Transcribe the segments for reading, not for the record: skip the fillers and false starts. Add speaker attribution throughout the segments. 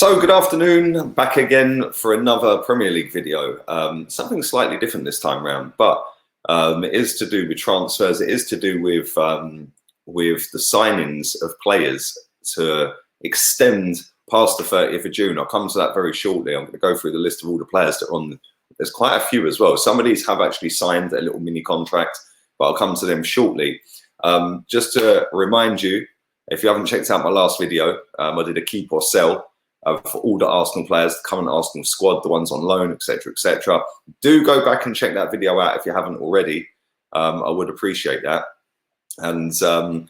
Speaker 1: So good afternoon, back again for another Premier League video. Something slightly different this time round, but it is to do with transfers. It is to do with the signings of players to extend past the 30th of June. I'll come to that very shortly. I'm going to go through the list of all the players that are on. There's quite a few as well. Some of these have actually signed a little mini contract, but I'll come to them shortly. Just to remind you, if you haven't checked out my last video, I did a keep or sell for all the Arsenal players, the current Arsenal squad, the ones on loan, etc., etc. Do go back and check that video out if you haven't already. I would appreciate that. And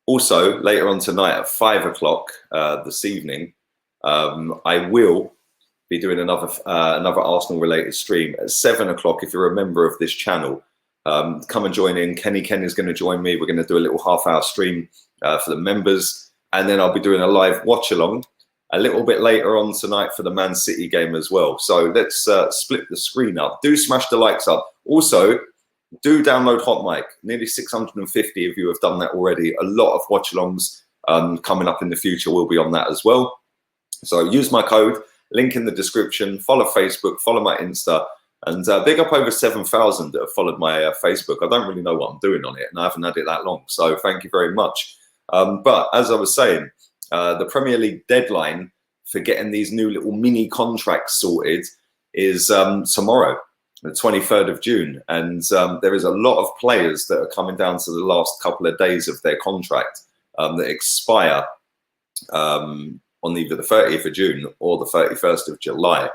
Speaker 1: also later on tonight at 5 o'clock this evening, I will be doing another Arsenal related stream at 7 o'clock. If you're a member of this channel, come and join in. Kenny is going to join me. We're going to do a little half-hour stream for the members, and then I'll be doing a live watch along a little bit later on tonight for the Man City game as well. So let's split the screen up. Do smash the likes up. Also, do download Hot Mic. Nearly 650 of you have done that already. A lot of watch-alongs coming up in the future will be on that as well. So use my code, link in the description, follow Facebook, follow my Insta, and big up over 7,000 that have followed my Facebook. I don't really know what I'm doing on it, and I haven't had it that long. So thank you very much. But as I was saying, the Premier League deadline for getting these new little mini contracts sorted is tomorrow, the 23rd of June. And there is a lot of players that are coming down to the last couple of days of their contract that expire on either the 30th of June or the 31st of July.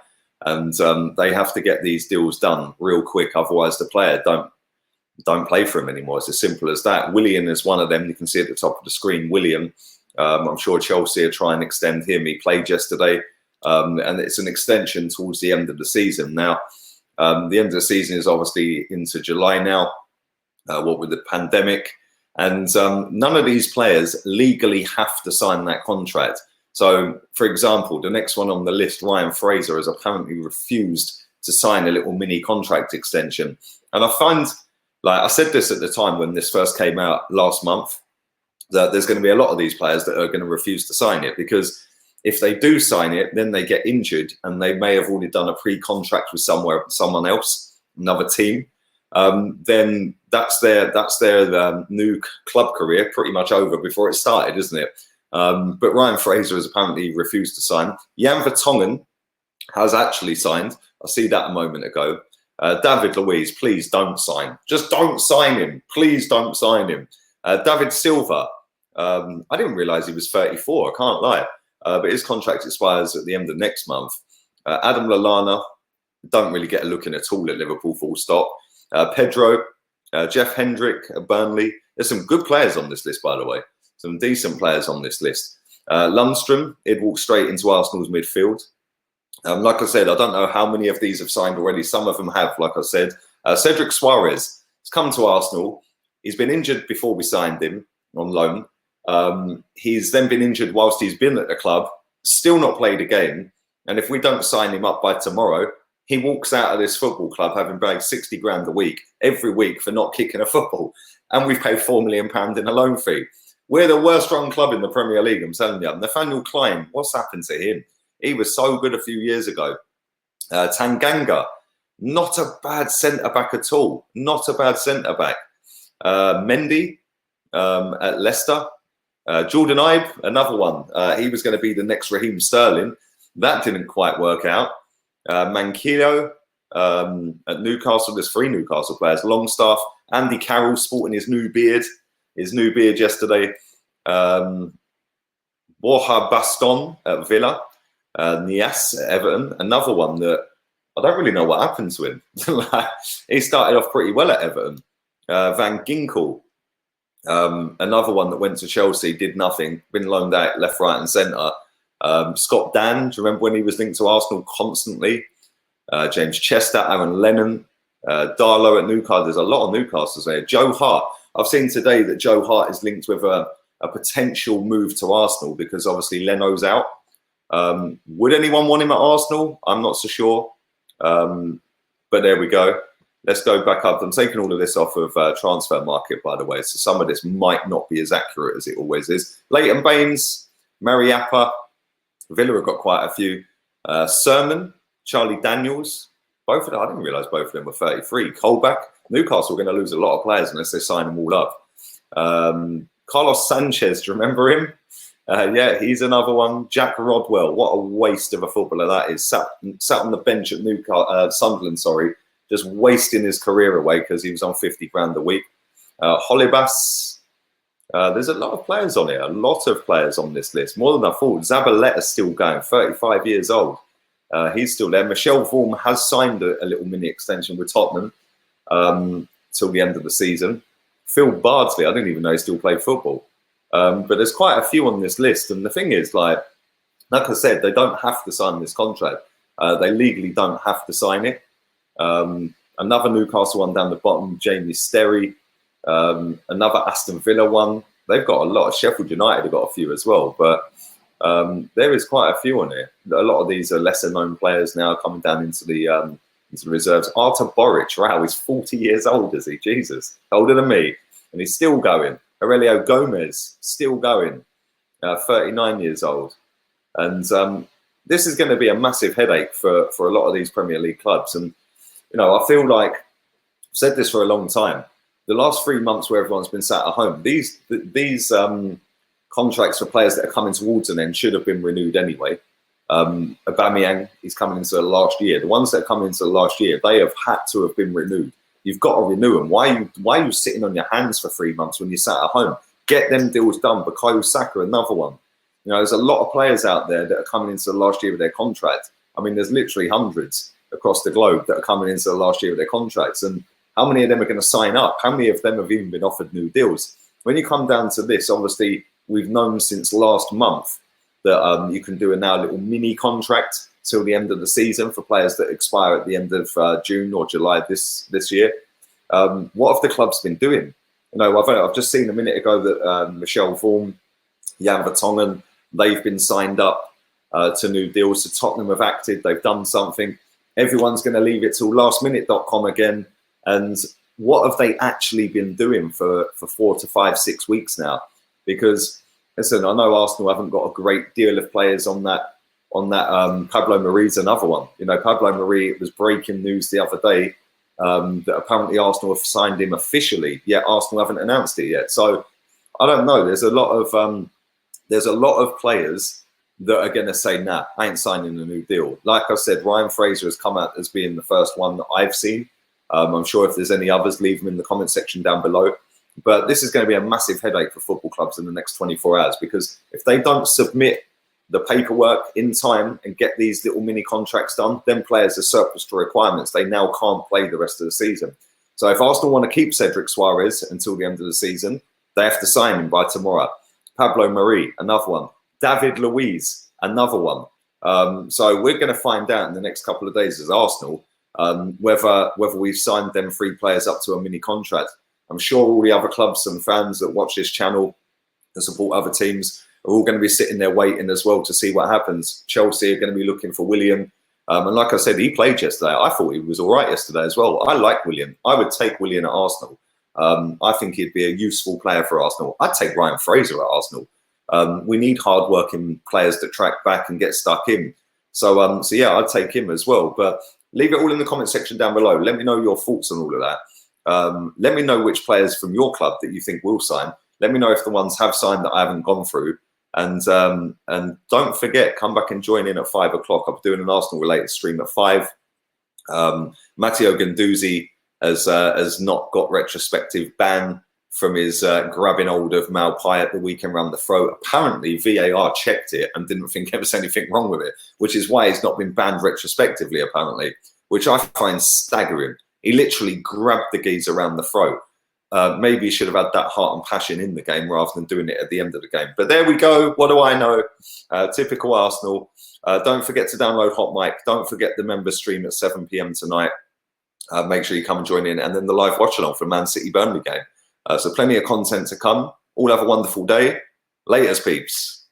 Speaker 1: And they have to get these deals done real quick. Otherwise, the player don't play for him anymore. It's as simple as that. Willian is one of them. You can see at the top of the screen, Willian. I'm sure Chelsea are trying to extend him. He played yesterday, and it's an extension towards the end of the season. Now, the end of the season is obviously into July now, what with the pandemic. And none of these players legally have to sign that contract. So, for example, the next one on the list, Ryan Fraser, has apparently refused to sign a little mini contract extension. And I find, like I said this at the time when this first came out last month, that there's going to be a lot of these players that are going to refuse to sign it, because if they do sign it, then they get injured and they may have already done a pre-contract with someone else, another team. Then that's their new club career pretty much over before it started, isn't it? But Ryan Fraser has apparently refused to sign. Jan Vertonghen has actually signed. I see that a moment ago. David Luiz, please don't sign. Just don't sign him. Please don't sign him. David Silva, I didn't realise he was 34, I can't lie. But his contract expires at the end of next month. Adam Lallana, don't really get a look in at all at Liverpool, full stop. Pedro, Jeff Hendrick at Burnley. There's some good players on this list, by the way. Some decent players on this list. Lundstrom, he'd walk straight into Arsenal's midfield. Like I said, I don't know how many of these have signed already. Some of them have, like I said. Cedric Suarez has come to Arsenal. He's been injured before we signed him on loan. He's then been injured whilst he's been at the club, still not played a game. And if we don't sign him up by tomorrow, he walks out of this football club having paid 60 grand a week, every week, for not kicking a football. And we've paid £4 million in a loan fee. We're the worst run club in the Premier League, I'm telling you. Nathaniel Klein, what's happened to him? He was so good a few years ago. Tanganga, not a bad centre-back at all. Not a bad centre-back. Mendy at Leicester. Jordan Ibe, another one. He was going to be the next Raheem Sterling. That didn't quite work out. Manquillo at Newcastle. There's 3 Newcastle players. Longstaff. Andy Carroll sporting his new beard. Yesterday. Borja Baston at Villa. Nias at Everton. Another one that I don't really know what happened to him. He started off pretty well at Everton. Van Ginkel, another one that went to Chelsea, did nothing, been loaned out left, right and centre. Scott Dan, do you remember when he was linked to Arsenal constantly? James Chester, Aaron Lennon, Darlow at Newcastle. There's a lot of Newcastles there. Joe Hart. I've seen today that Joe Hart is linked with a potential move to Arsenal because obviously Leno's out. Would anyone want him at Arsenal? I'm not so sure. But there we go. Let's go back up. I'm taking all of this off of Transfer Market, by the way, so some of this might not be as accurate as it always is. Leighton Baines, Mariappa, Villa have got quite a few. Sermon, Charlie Daniels, both of them, I didn't realise both of them were 33. Colback, Newcastle are going to lose a lot of players unless they sign them all up. Carlos Sanchez, do you remember him? Yeah, he's another one. Jack Rodwell, what a waste of a footballer that is. Sat on the bench at Sunderland, just wasting his career away because he was on 50 grand a week. Holibas, there's a lot of players on here, a lot of players on this list, more than I thought. Zabaleta's still going, 35 years old. He's still there. Michel Vorm has signed a little mini extension with Tottenham till the end of the season. Phil Bardsley, I didn't even know he still played football. But there's quite a few on this list. And the thing is, like I said, they don't have to sign this contract. They legally don't have to sign it. Another Newcastle one down the bottom, Jamie Sterry. Another Aston Villa one. They've got a lot. Sheffield United have got a few as well. But there is quite a few on here. A lot of these are lesser known players now coming down into the reserves. Artur Boric, wow, he's 40 years old, is he? Jesus, older than me. And he's still going. Aurelio Gomez, still going, 39 years old. And this is going to be a massive headache for a lot of these Premier League clubs. And, you know, I feel like, I've said this for a long time, the last 3 months where everyone's been sat at home, these contracts for players that are coming towards an end should have been renewed anyway. Aubameyang is coming into the last year. The ones that are coming into the last year, they have had to have been renewed. You've got to renew them. Why are you sitting on your hands for 3 months when you're sat at home? Get them deals done. Bukayo Saka, another one. You know, there's a lot of players out there that are coming into the last year of their contract. I mean, there's literally hundreds across the globe that are coming into the last year of their contracts. And how many of them are going to sign up? How many of them have even been offered new deals? When you come down to this, obviously, we've known since last month that you can do a now little mini contract till the end of the season for players that expire at the end of June or July this year. What have the clubs been doing? You know, I've just seen a minute ago that Michel Vorm, Jan Vertonghen, they've been signed up to new deals. So Tottenham have acted, they've done something. Everyone's going to leave it till lastminute.com again. And what have they actually been doing for 4 to 5, 6 weeks now? Because, listen, I know Arsenal haven't got a great deal of players on that. Pablo Mari's another one. You know, Pablo Mari, it was breaking news the other day that apparently Arsenal have signed him officially, yet Arsenal haven't announced it yet. So I don't know. There's a lot of players that are going to say, nah, I ain't signing a new deal. Like I said, Ryan Fraser has come out as being the first one that I've seen. I'm sure if there's any others, leave them in the comment section down below. But this is going to be a massive headache for football clubs in the next 24 hours, because if they don't submit the paperwork in time and get these little mini contracts done, then players are surplus to requirements. They now can't play the rest of the season. So if Arsenal want to keep Cedric Suarez until the end of the season, they have to sign him by tomorrow. Pablo Mari, another one. David Luiz, another one. So we're going to find out in the next couple of days as Arsenal whether we've signed them 3 players up to a mini contract. I'm sure all the other clubs and fans that watch this channel and support other teams are all going to be sitting there waiting as well to see what happens. Chelsea are going to be looking for Willian. And like I said, he played yesterday. I thought he was all right yesterday as well. I like Willian. I would take Willian at Arsenal. I think he'd be a useful player for Arsenal. I'd take Ryan Fraser at Arsenal. We need hard-working players that track back and get stuck in. So yeah, I'd take him as well. But leave it all in the comment section down below. Let me know your thoughts on all of that. Let me know which players from your club that you think will sign. Let me know if the ones have signed that I haven't gone through. And don't forget, come back and join in at 5 o'clock. I'm doing an Arsenal-related stream at 5. Matteo Guendouzi has not got retrospective ban from his grabbing hold of Maupay at the weekend round the throat. Apparently, VAR checked it and didn't think there was anything wrong with it, which is why he's not been banned retrospectively, apparently, which I find staggering. He literally grabbed the geezer around the throat. Maybe he should have had that heart and passion in the game rather than doing it at the end of the game. But there we go. What do I know? Typical Arsenal. Don't forget to download Hot Mic. Don't forget the member stream at 7 p.m. tonight. Make sure you come and join in. And then the live watch-along for Man City Burnley game. So plenty of content to come. All have a wonderful day. Laters, peeps.